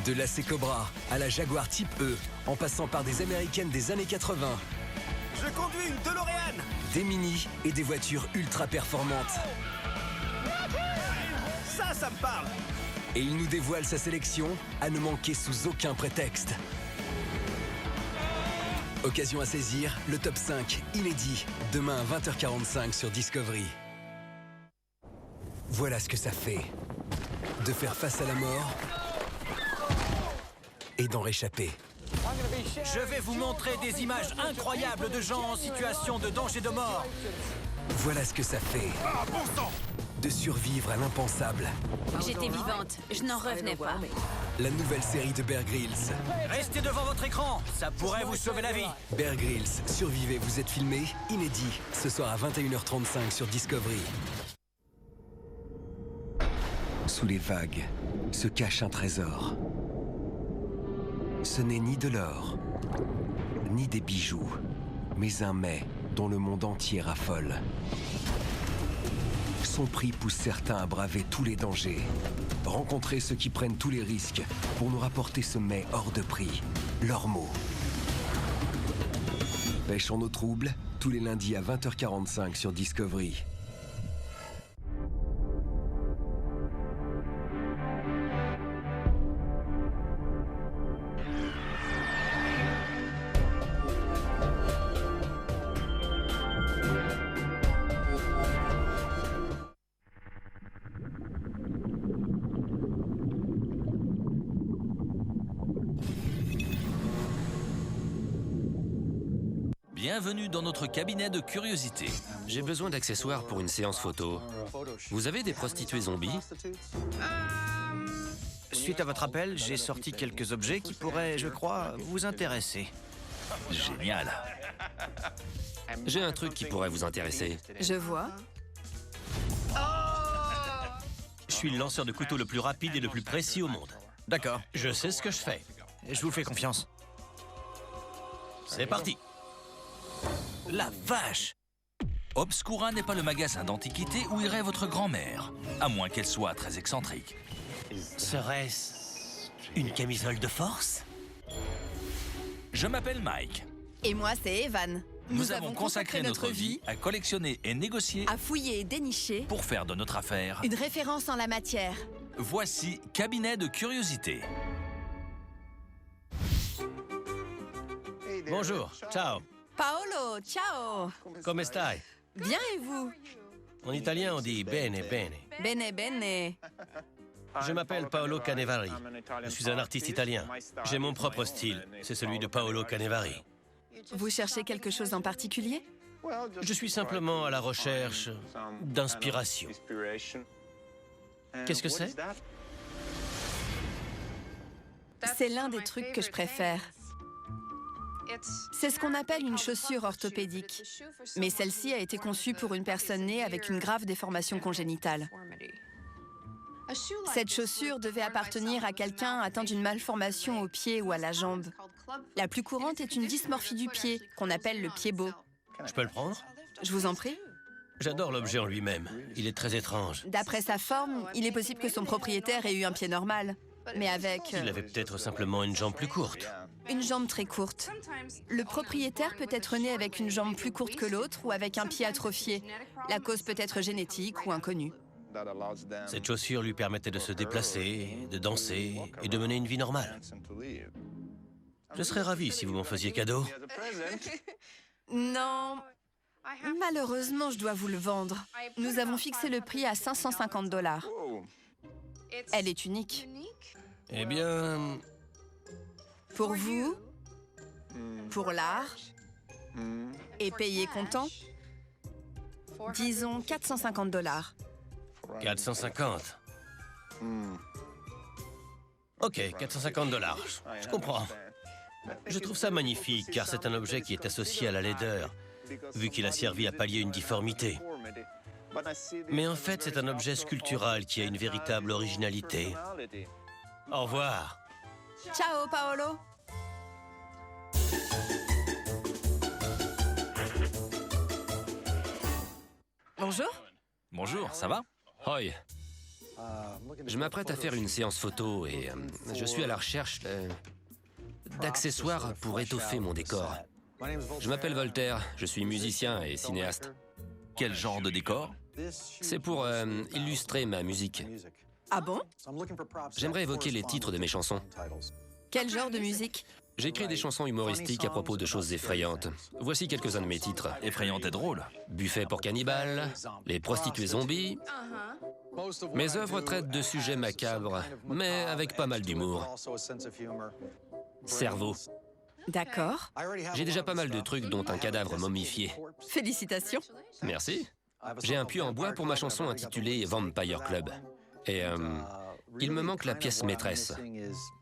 De la C-Cobra à la Jaguar Type E, en passant par des américaines des années 80. Je conduis une DeLorean. Des Mini et des voitures ultra performantes. Ça me parle. Et il nous dévoile sa sélection à ne manquer sous aucun prétexte. Occasion à saisir, le top 5 inédit, demain à 20h45 sur Discovery. Voilà ce que ça fait de faire face à la mort et d'en réchapper. Je vais vous montrer des images incroyables de gens en situation de danger de mort. Voilà ce que ça fait de survivre à l'impensable. J'étais vivante, je n'en revenais pas. La nouvelle série de Bear Grylls. Restez devant votre écran, ça pourrait vous sauver la vie. Bear Grylls, survivez, vous êtes filmé, inédit, ce soir à 21h35 sur Discovery. Sous les vagues se cache un trésor. Ce n'est ni de l'or, ni des bijoux, mais un mets dont le monde entier raffole. Son prix pousse certains à braver tous les dangers. Rencontrer ceux qui prennent tous les risques pour nous rapporter ce mets hors de prix, leur mot. Pêche en eau trouble, tous les lundis à 20h45 sur Discovery. Bienvenue dans notre cabinet de curiosité. J'ai besoin d'accessoires pour une séance photo. Vous avez des prostituées zombies? Suite à votre appel, j'ai sorti quelques objets qui pourraient, je crois, vous intéresser. Génial. J'ai un truc qui pourrait vous intéresser. Je vois. Je suis le lanceur de couteau le plus rapide et le plus précis au monde. D'accord, Je sais ce que je fais. je vous fais confiance. C'est parti. La vache! Obscura n'est pas le magasin d'antiquités où irait votre grand-mère, à moins qu'elle soit très excentrique. Serait-ce une camisole de force? Je m'appelle Mike. Et moi, c'est Evan. Nous avons consacré notre vie à collectionner et négocier à fouiller et dénicher pour faire de notre affaire. une référence en la matière. Voici Cabinet de curiosité. Bonjour, ciao, Paolo, ciao. come stai? Bien et vous? En italien, on dit bene, bene. Bene, bene. Je m'appelle Paolo Canevari. Je suis un artiste italien. J'ai mon propre style. C'est celui de Paolo Canevari. Vous cherchez quelque chose en particulier? Je suis simplement à la recherche d'inspiration. Qu'est-ce que c'est? C'est l'un des trucs que je préfère. C'est ce qu'on appelle une chaussure orthopédique. Mais celle-ci a été conçue pour une personne née avec une grave déformation congénitale. Cette chaussure devait appartenir à quelqu'un atteint d'une malformation au pied ou à la jambe. La plus courante est une dysmorphie du pied, qu'on appelle le pied beau. Je peux le prendre? Je vous en prie. J'adore l'objet en lui-même. Il est très étrange. D'après sa forme, il est possible que son propriétaire ait eu un pied normal, mais avec Il avait peut-être simplement une jambe plus courte. une jambe très courte. Le propriétaire peut être né avec une jambe plus courte que l'autre ou avec un pied atrophié. La cause peut être génétique ou inconnue. Cette chaussure lui permettait de se déplacer, de danser et de mener une vie normale. Je serais ravi si vous m'en faisiez cadeau. Non, malheureusement, je dois vous le vendre. Nous avons fixé le prix à 550 $. Elle est unique. Eh bien, Pour vous, pour l'art, et payé comptant, disons 450 $. 450. Ok, 450 $. Je comprends. Je trouve ça magnifique, car c'est un objet qui est associé à la laideur, vu qu'il a servi à pallier une difformité. Mais en fait, c'est un objet sculptural qui a une véritable originalité. Au revoir. Ciao, Paolo. Bonjour. Bonjour, ça va? Hoi. Je m'apprête à faire une séance photo et je suis à la recherche d'accessoires pour étoffer mon décor. Je m'appelle Voltaire, je suis musicien et cinéaste. Quel genre de décor? C'est pour illustrer ma musique. Ah bon? J'aimerais évoquer les titres de mes chansons. Quel genre de musique? J'écris des chansons humoristiques à propos de choses effrayantes. Voici quelques-uns de mes titres. Effrayante et drôle. Buffet pour cannibales, les prostituées zombies. Mes œuvres traitent de sujets macabres, mais avec pas mal d'humour. Cerveau. D'accord. J'ai déjà pas mal de trucs, dont un cadavre momifié. Félicitations. Merci. J'ai un puits en bois pour ma chanson intitulée Vampire Club. Et il me manque la pièce maîtresse.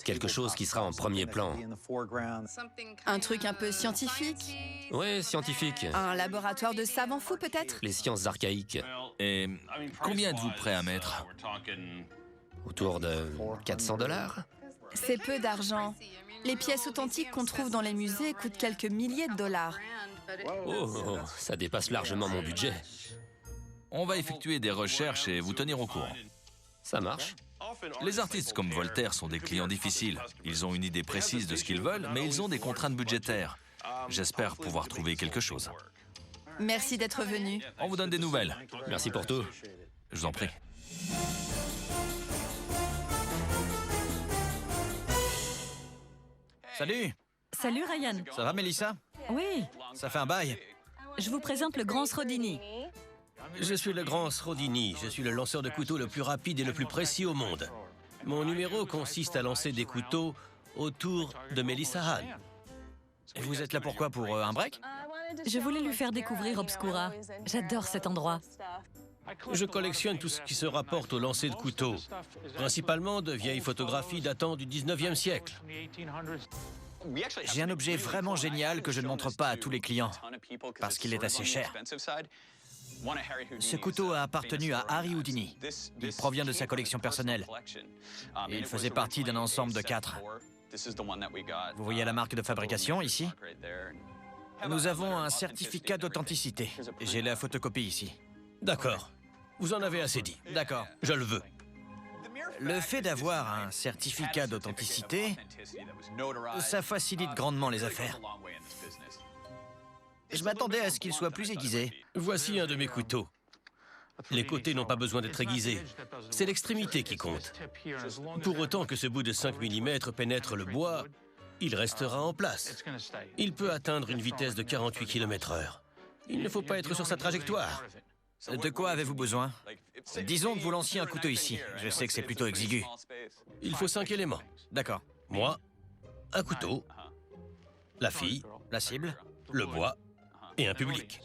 Quelque chose qui sera en premier plan. Un truc un peu scientifique? Ouais, scientifique. Un laboratoire de savants fous peut-être? Les sciences archaïques. Et combien êtes-vous prêt à mettre? Autour de 400 $. C'est peu d'argent. Les pièces authentiques qu'on trouve dans les musées coûtent quelques milliers de dollars. Oh, ça dépasse largement mon budget. On va effectuer des recherches et vous tenir au courant. Ça marche. Les artistes comme Voltaire sont des clients difficiles. Ils ont une idée précise de ce qu'ils veulent, mais ils ont des contraintes budgétaires. J'espère pouvoir trouver quelque chose. Merci d'être venu. On vous donne des nouvelles. Merci pour tout. Je vous en prie. Salut, Salut Ryan. ça va Mélissa? Oui, Ça fait un bail. je vous présente le grand Srodini. Je suis le grand Srodini, je suis le lanceur de couteaux le plus rapide et le plus précis au monde. Mon numéro consiste à lancer des couteaux autour de Melissa Hahn. Et vous êtes là pourquoi? Pour un break? Je voulais lui faire découvrir Obscura. J'adore cet endroit. Je collectionne tout ce qui se rapporte au lancer de couteaux, principalement de vieilles photographies datant du 19e siècle. J'ai un objet vraiment génial que je ne montre pas à tous les clients, parce qu'il est assez cher. Ce couteau a appartenu à Harry Houdini. Il provient de sa collection personnelle. Et il faisait partie d'un ensemble de 4. Vous voyez la marque de fabrication ici? Nous avons un certificat d'authenticité. J'ai la photocopie ici. D'accord, vous en avez assez dit. D'accord. Je le veux. Le fait d'avoir un certificat d'authenticité, ça facilite grandement les affaires. Je m'attendais à ce qu'il soit plus aiguisé. Voici un de mes couteaux. Les côtés n'ont pas besoin d'être aiguisés. C'est l'extrémité qui compte. Pour autant que ce bout de 5 mm pénètre le bois, il restera en place. Il peut atteindre une vitesse de 48 km/h. Il ne faut pas être sur sa trajectoire. De quoi avez-vous besoin? Disons que vous lanciez un couteau ici. Je sais que c'est plutôt exigu. Il faut 5 éléments. D'accord. Moi, un couteau, la fille, La cible? le bois et un public.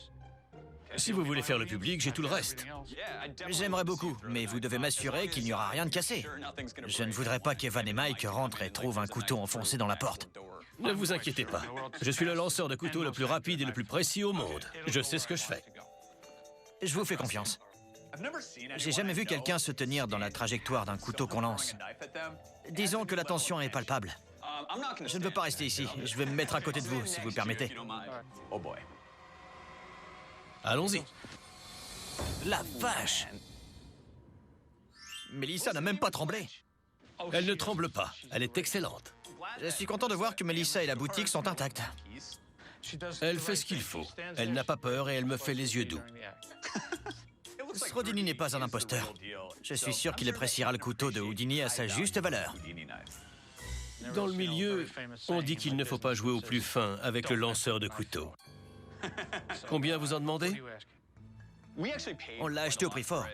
Si vous voulez faire le public, j'ai tout le reste. J'aimerais beaucoup, mais vous devez m'assurer qu'il n'y aura rien de cassé. Je ne voudrais pas qu'Evan et Mike rentrent et trouvent un couteau enfoncé dans la porte. Ne vous inquiétez pas. Je suis le lanceur de couteaux le plus rapide et le plus précis au monde. Je sais ce que je fais. Je vous fais confiance. J'ai jamais vu quelqu'un se tenir dans la trajectoire d'un couteau qu'on lance. Disons que la tension est palpable. Je ne veux pas rester ici. Je vais me mettre à côté de vous, si vous le permettez. Allons-y. La vache! Mélissa n'a même pas tremblé. Elle ne tremble pas. Elle est excellente. Je suis content de voir que Mélissa et la boutique sont intactes. Elle fait ce qu'il faut. Elle n'a pas peur et elle me fait les yeux doux. Srodini n'est pas un imposteur. Je suis sûr qu'il appréciera le couteau de Houdini à sa juste valeur. Dans le milieu, on dit qu'il ne faut pas jouer au plus fin avec le lanceur de couteaux. Combien vous en demandez? On l'a acheté au prix fort.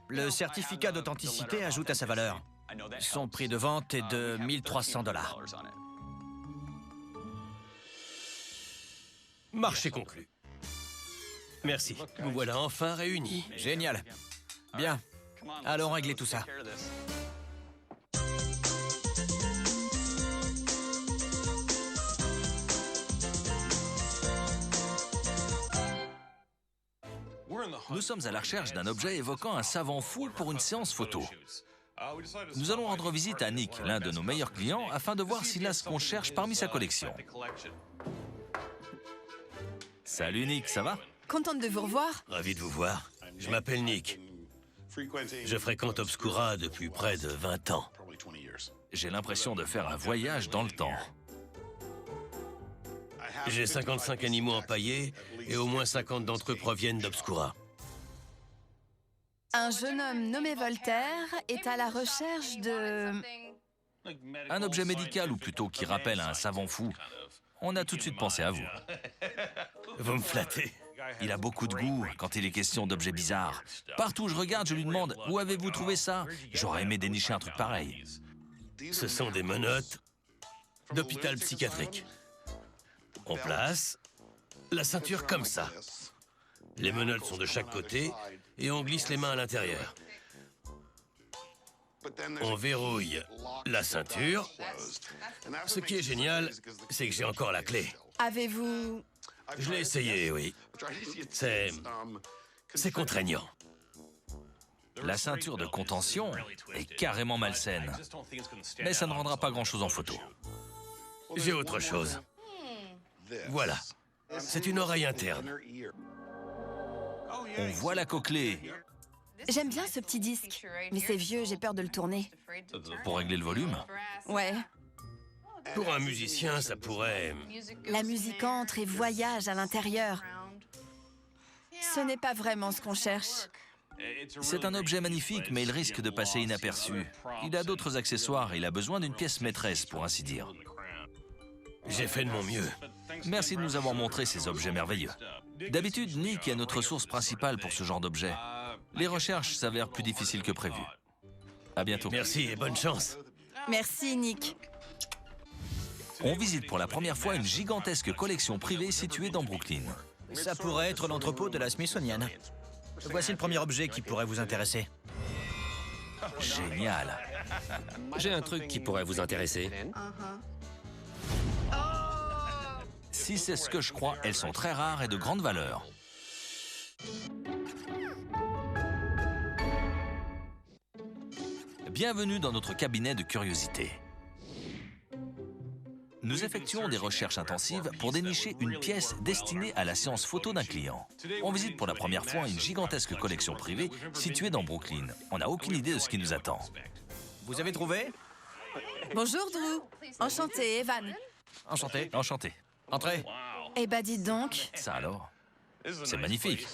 Le certificat d'authenticité ajoute à sa valeur. Son prix de vente est de 1300 $. Marché conclu. Merci. Vous voilà enfin réunis. Génial. Bien. Allons régler tout ça. Nous sommes à la recherche d'un objet évoquant un savant fou pour une séance photo. Nous allons rendre visite à Nick, l'un de nos meilleurs clients, afin de voir s'il a ce qu'on cherche parmi sa collection. Salut Nick, ça va? Contente de vous revoir. Ravi de vous voir. Je m'appelle Nick. Je fréquente Obscura depuis près de 20 ans. J'ai l'impression de faire un voyage dans le temps. J'ai 55 animaux empaillés et au moins 50 d'entre eux proviennent d'Obscura. Un jeune homme nommé Voltaire est à la recherche de... Un objet médical, ou plutôt qui rappelle un savant fou. On a tout de suite pensé à vous. Vous me flattez. Il a beaucoup de goût quand il est question d'objets bizarres. Partout où je regarde, je lui demande « Où avez-vous trouvé ça ?» J'aurais aimé dénicher un truc pareil. Ce sont des menottes d'hôpital psychiatrique. On place la ceinture comme ça. Les menottes sont de chaque côté et on glisse les mains à l'intérieur. On verrouille la ceinture. Ce qui est génial, c'est que j'ai encore la clé. Avez-vous... Je l'ai essayé, oui. C'est contraignant. La ceinture de contention est carrément malsaine. Mais ça ne rendra pas grand-chose en photo. J'ai autre chose. Voilà. C'est une oreille interne. On voit la cochlée. J'aime bien ce petit disque, mais c'est vieux, j'ai peur de le tourner. Pour régler le volume. Ouais. Pour un musicien, ça pourrait... La musique entre et voyage à l'intérieur. Ce n'est pas vraiment ce qu'on cherche. C'est un objet magnifique, mais il risque de passer inaperçu. Il a d'autres accessoires et il a besoin d'une pièce maîtresse, pour ainsi dire. J'ai fait de mon mieux. Merci de nous avoir montré ces objets merveilleux. D'habitude, Nick est notre source principale pour ce genre d'objet. Les recherches s'avèrent plus difficiles que prévu. À bientôt. Merci et bonne chance. Merci, Nick. On visite pour la première fois une gigantesque collection privée située dans Brooklyn. Ça pourrait être l'entrepôt de la Smithsonian. Voici le premier objet qui pourrait vous intéresser. Génial. J'ai un truc qui pourrait vous intéresser. Si c'est ce que je crois, elles sont très rares et de grande valeur. Bienvenue dans notre cabinet de curiosités. Nous effectuons des recherches intensives pour dénicher une pièce destinée à la séance photo d'un client. On visite pour la première fois une gigantesque collection privée située dans Brooklyn. On n'a aucune idée de ce qui nous attend. Vous avez trouvé? Bonjour, Drew. Enchanté, Evan. Enchanté. Enchanté. Entrez. Eh ben, dites donc. Ça alors? C'est magnifique.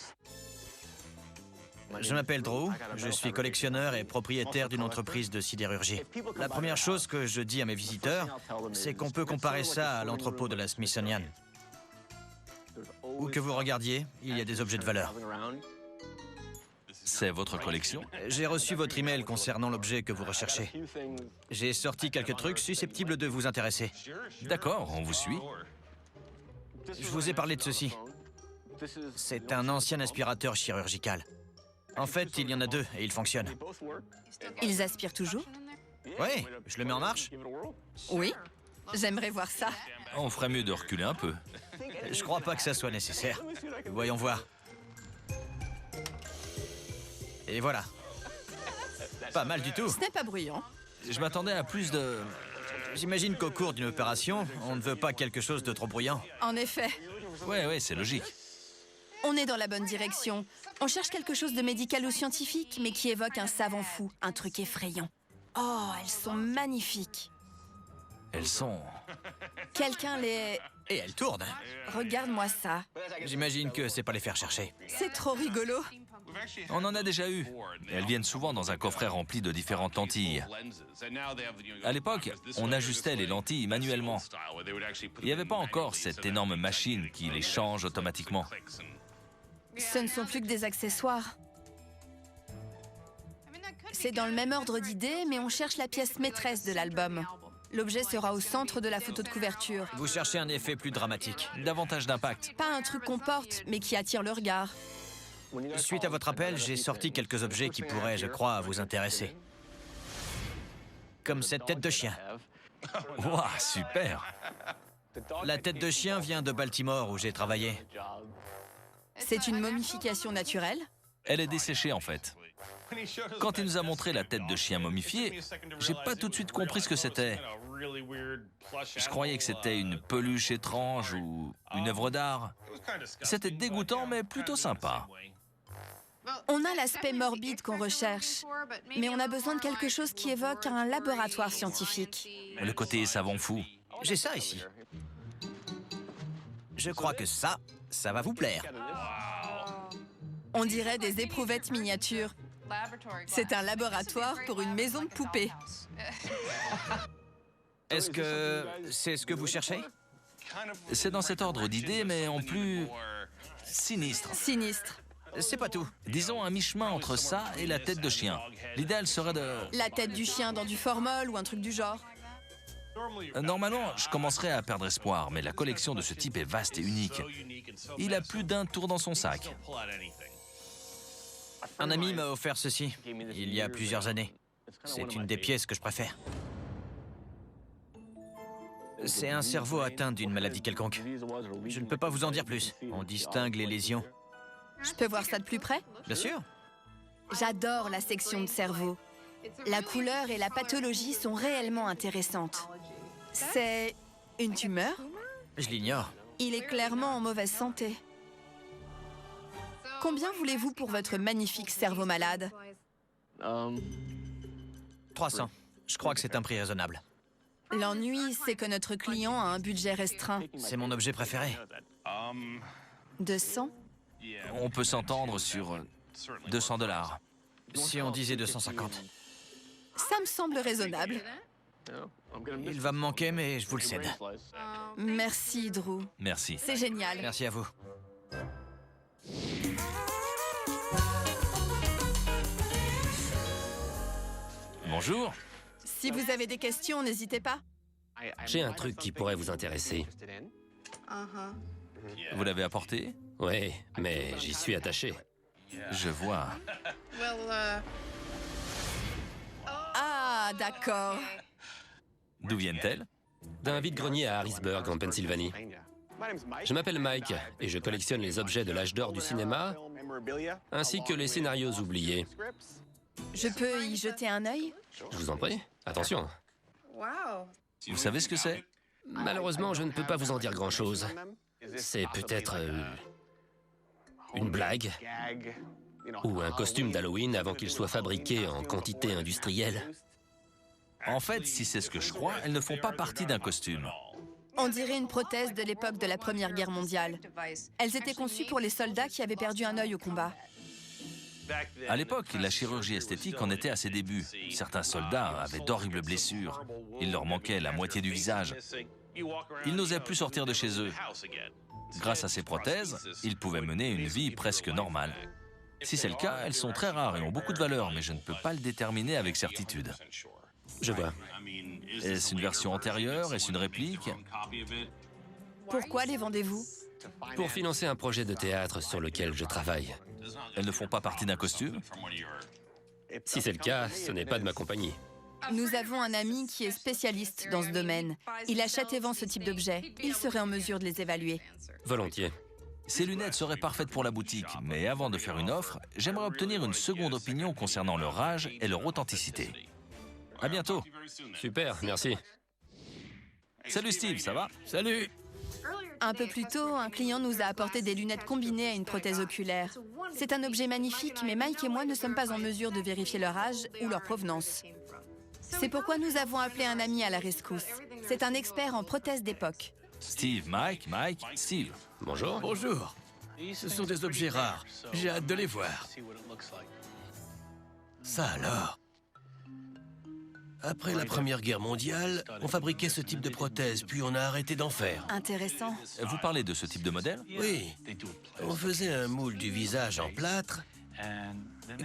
Je m'appelle Drew, je suis collectionneur et propriétaire d'une entreprise de sidérurgie. La première chose que je dis à mes visiteurs, c'est qu'on peut comparer ça à l'entrepôt de la Smithsonian. Où que vous regardiez, il y a des objets de valeur. C'est votre collection? J'ai reçu votre email concernant l'objet que vous recherchez. J'ai sorti quelques trucs susceptibles de vous intéresser. D'accord, on vous suit. Je vous ai parlé de ceci. C'est un ancien aspirateur chirurgical. En fait, il y en a deux et ils fonctionnent. Ils aspirent toujours? Oui, je le mets en marche. Oui. J'aimerais voir ça. On ferait mieux de reculer un peu. Je crois pas que ça soit nécessaire. Voyons voir. Et voilà. Pas mal du tout. Ce n'est pas bruyant. Je m'attendais à plus de... J'imagine qu'au cours d'une opération, on ne veut pas quelque chose de trop bruyant. En effet. Ouais, c'est logique. On est dans la bonne direction. On cherche quelque chose de médical ou scientifique, mais qui évoque un savant fou, un truc effrayant. Oh, elles sont magnifiques. Elles sont... Quelqu'un les... Et elles tournent. Regarde-moi ça. J'imagine que c'est pas les faire chercher. C'est trop rigolo. On en a déjà eu. Elles viennent souvent dans un coffret rempli de différentes lentilles. À l'époque, on ajustait les lentilles manuellement. Il n'y avait pas encore cette énorme machine qui les change automatiquement. Ce ne sont plus que des accessoires. C'est dans le même ordre d'idées, mais on cherche la pièce maîtresse de l'album. L'objet sera au centre de la photo de couverture. Vous cherchez un effet plus dramatique. Davantage d'impact. Pas un truc qu'on porte, mais qui attire le regard. Suite à votre appel, j'ai sorti quelques objets qui pourraient, je crois, vous intéresser. Comme cette tête de chien. Waouh, super! La tête de chien vient de Baltimore, où j'ai travaillé. C'est une momification naturelle. Elle est desséchée, en fait. Quand il nous a montré la tête de chien momifiée, j'ai pas tout de suite compris ce que c'était. Je croyais que c'était une peluche étrange ou une œuvre d'art. C'était dégoûtant, mais plutôt sympa. On a l'aspect morbide qu'on recherche, mais on a besoin de quelque chose qui évoque un laboratoire scientifique. Le côté savant fou. J'ai ça ici. Je crois que ça va vous plaire. On dirait des éprouvettes miniatures. C'est un laboratoire pour une maison de poupées. Est-ce que c'est ce que vous cherchez? C'est dans cet ordre d'idées, mais en plus sinistre. Sinistre. C'est pas tout. Disons un mi-chemin entre ça et la tête de chien. L'idéal serait de... La tête du chien dans du formol ou un truc du genre. Normalement, je commencerais à perdre espoir, mais la collection de ce type est vaste et unique. Il a plus d'un tour dans son sac. Un ami m'a offert ceci, il y a plusieurs années. C'est une des pièces que je préfère. C'est un cerveau atteint d'une maladie quelconque. Je ne peux pas vous en dire plus. On distingue les lésions. Je peux voir ça de plus près? Bien sûr. J'adore la section de cerveau. La couleur et la pathologie sont réellement intéressantes. C'est une tumeur? Je l'ignore. Il est clairement en mauvaise santé. Combien voulez-vous pour votre magnifique cerveau malade? 300. Je crois que c'est un prix raisonnable. L'ennui, c'est que notre client a un budget restreint. C'est mon objet préféré. 200? On peut s'entendre sur $200. Si on disait 250. Ça me semble raisonnable. Il va me manquer, mais je vous le cède. Merci, Drew. Merci. C'est génial. Merci à vous. Bonjour. Si vous avez des questions, n'hésitez pas. J'ai un truc qui pourrait vous intéresser. Vous l'avez apporté? Oui, mais j'y suis attaché. Je vois. Ah, d'accord. D'où viennent-elles? D'un vide-grenier à Harrisburg, en Pennsylvanie. Je m'appelle Mike et je collectionne les objets de l'âge d'or du cinéma, ainsi que les scénarios oubliés. Je peux y jeter un œil? Je vous en prie, attention. Vous savez ce que c'est? Malheureusement, je ne peux pas vous en dire grand-chose. C'est peut-être une blague ou un costume d'Halloween avant qu'il soit fabriqué en quantité industrielle. En fait, si c'est ce que je crois, elles ne font pas partie d'un costume. On dirait une prothèse de l'époque de la Première Guerre mondiale. Elles étaient conçues pour les soldats qui avaient perdu un œil au combat. À l'époque, la chirurgie esthétique en était à ses débuts. Certains soldats avaient d'horribles blessures. Il leur manquait la moitié du visage. Ils n'osaient plus sortir de chez eux. Grâce à ces prothèses, ils pouvaient mener une vie presque normale. Si c'est le cas, elles sont très rares et ont beaucoup de valeur, mais je ne peux pas le déterminer avec certitude. Je vois. Est-ce une version antérieure? Est-ce une réplique? Pourquoi les vendez-vous? Pour financer un projet de théâtre sur lequel je travaille. Elles ne font pas partie d'un costume? Si c'est le cas, ce n'est pas de ma compagnie. Nous avons un ami qui est spécialiste dans ce domaine. Il achète et vend ce type d'objets. Il serait en mesure de les évaluer. Volontiers. Ces lunettes seraient parfaites pour la boutique, mais avant de faire une offre, j'aimerais obtenir une seconde opinion concernant leur âge et leur authenticité. À bientôt. Super, merci. Salut Steve, ça va? Salut! Un peu plus tôt, un client nous a apporté des lunettes combinées à une prothèse oculaire. C'est un objet magnifique, mais Mike et moi ne sommes pas en mesure de vérifier leur âge ou leur provenance. C'est pourquoi nous avons appelé un ami à la rescousse. C'est un expert en prothèses d'époque. Steve, Mike, Steve. Bonjour. Bonjour. Ce sont des objets rares. J'ai hâte de les voir. Ça alors? Après la Première Guerre mondiale, on fabriquait ce type de prothèses, puis on a arrêté d'en faire. Intéressant. Vous parlez de ce type de modèle? Oui, on faisait un moule du visage en plâtre,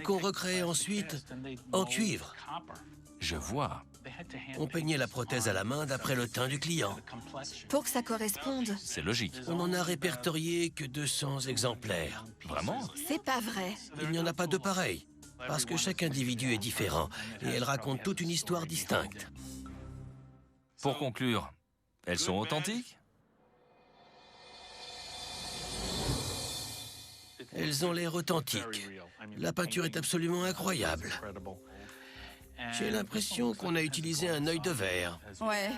qu'on recréait ensuite en cuivre. Je vois. On peignait la prothèse à la main d'après le teint du client. Pour que ça corresponde. C'est logique. On n'en a répertorié que 200 exemplaires. Vraiment? C'est pas vrai. Il n'y en a pas de pareils, parce que chaque individu est différent, et elle raconte toute une histoire distincte. Pour conclure, elles sont authentiques? Elles ont l'air authentiques. La peinture est absolument incroyable. J'ai l'impression qu'on a utilisé un œil de verre. Ouais.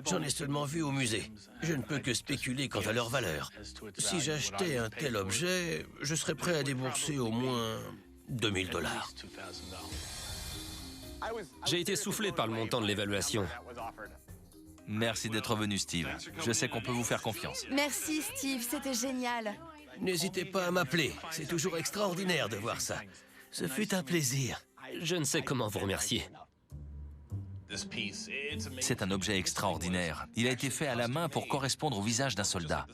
J'en ai seulement vu au musée. Je ne peux que spéculer quant à leur valeur. Si j'achetais un tel objet, je serais prêt à débourser au moins 2000 $. J'ai été soufflé par le montant de l'évaluation. Merci d'être venu, Steve. Je sais qu'on peut vous faire confiance. Merci Steve, c'était génial. N'hésitez pas à m'appeler. C'est toujours extraordinaire de voir ça. Ce fut un plaisir. Je ne sais comment vous remercier. C'est un objet extraordinaire. Il a été fait à la main pour correspondre au visage d'un soldat.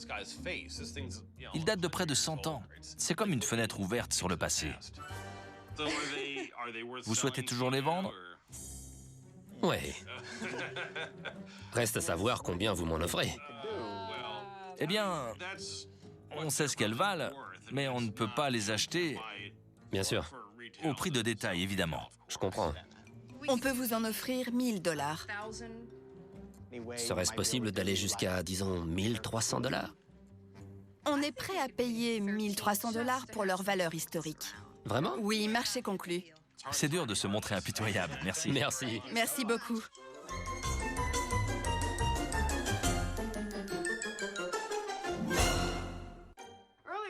Il date de près de 100 ans. C'est comme une fenêtre ouverte sur le passé. Vous souhaitez toujours les vendre? Ouais. Reste à savoir combien vous m'en offrez. Eh bien, on sait ce qu'elles valent, mais on ne peut pas les acheter Bien sûr, au prix de détail, évidemment. je comprends. On peut vous en offrir 1000 $. Serait-ce possible d'aller jusqu'à, disons, 1300 $? On est prêt à payer 1300 $ pour leur valeur historique. Vraiment? Oui, marché conclu. C'est dur de se montrer impitoyable, merci. Merci. Merci beaucoup.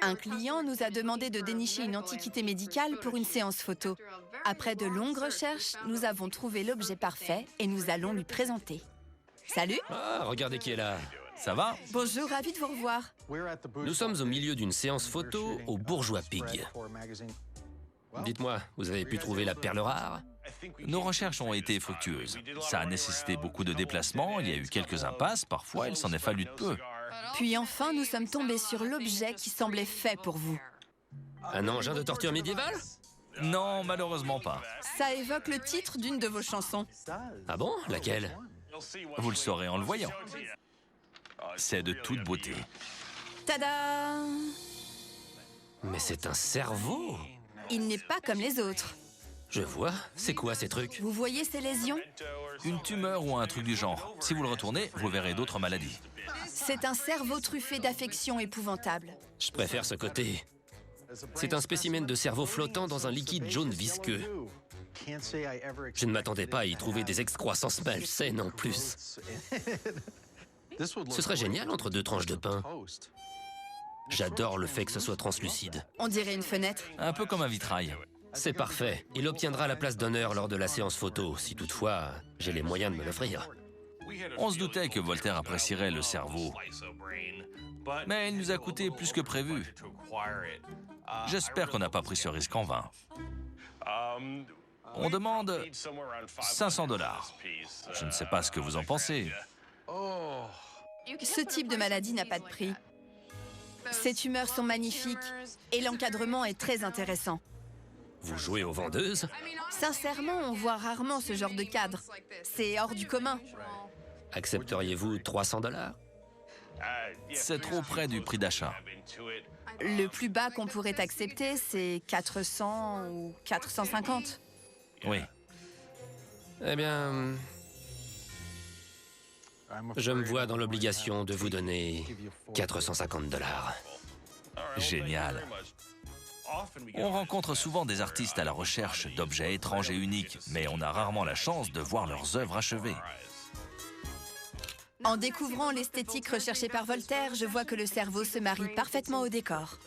Un client nous a demandé de dénicher une antiquité médicale pour une séance photo. Après de longues recherches, nous avons trouvé l'objet parfait et nous allons lui présenter. Salut! Ah, regardez qui est là. Ça va? Bonjour, ravi de vous revoir. Nous sommes au milieu d'une séance photo au Bourgeois Pig. Dites-moi, vous avez pu trouver la perle rare? Nos recherches ont été fructueuses. Ça a nécessité beaucoup de déplacements, il y a eu quelques impasses, parfois il s'en est fallu de peu. Puis enfin, nous sommes tombés sur l'objet qui semblait fait pour vous. Un engin de torture médiévale? Non, malheureusement pas. Ça évoque le titre d'une de vos chansons. Ah bon? Laquelle? Vous le saurez en le voyant. C'est de toute beauté. Tada! Mais c'est un cerveau! Il n'est pas comme les autres. Je vois. C'est quoi ces trucs? Vous voyez ces lésions? Une tumeur ou un truc du genre. Si vous le retournez, vous verrez d'autres maladies. C'est un cerveau truffé d'affections épouvantables. Je préfère ce côté. C'est un spécimen de cerveau flottant dans un liquide jaune visqueux. Je ne m'attendais pas à y trouver des excroissances malsaines en plus. Ce serait génial entre deux tranches de pain. J'adore le fait que ce soit translucide. On dirait une fenêtre. Un peu comme un vitrail. C'est parfait. Il obtiendra la place d'honneur lors de la séance photo, si toutefois j'ai les moyens de me l'offrir. On se doutait que Voltaire apprécierait le cerveau. Mais il nous a coûté plus que prévu. J'espère qu'on n'a pas pris ce risque en vain. On demande 500 $. Je ne sais pas ce que vous en pensez. Ce type de maladie n'a pas de prix. Ces tumeurs sont magnifiques et l'encadrement est très intéressant. Vous jouez aux vendeuses? Sincèrement, on voit rarement ce genre de cadre. C'est hors du commun. Accepteriez-vous 300 $? C'est trop près du prix d'achat. Le plus bas qu'on pourrait accepter, c'est 400 ou 450. Oui. Eh bien, je me vois dans l'obligation de vous donner 450 $. Génial. On rencontre souvent des artistes à la recherche d'objets étranges et uniques, mais on a rarement la chance de voir leurs œuvres achevées. En découvrant l'esthétique recherchée par Voltaire, je vois que le cerveau se marie parfaitement au décor.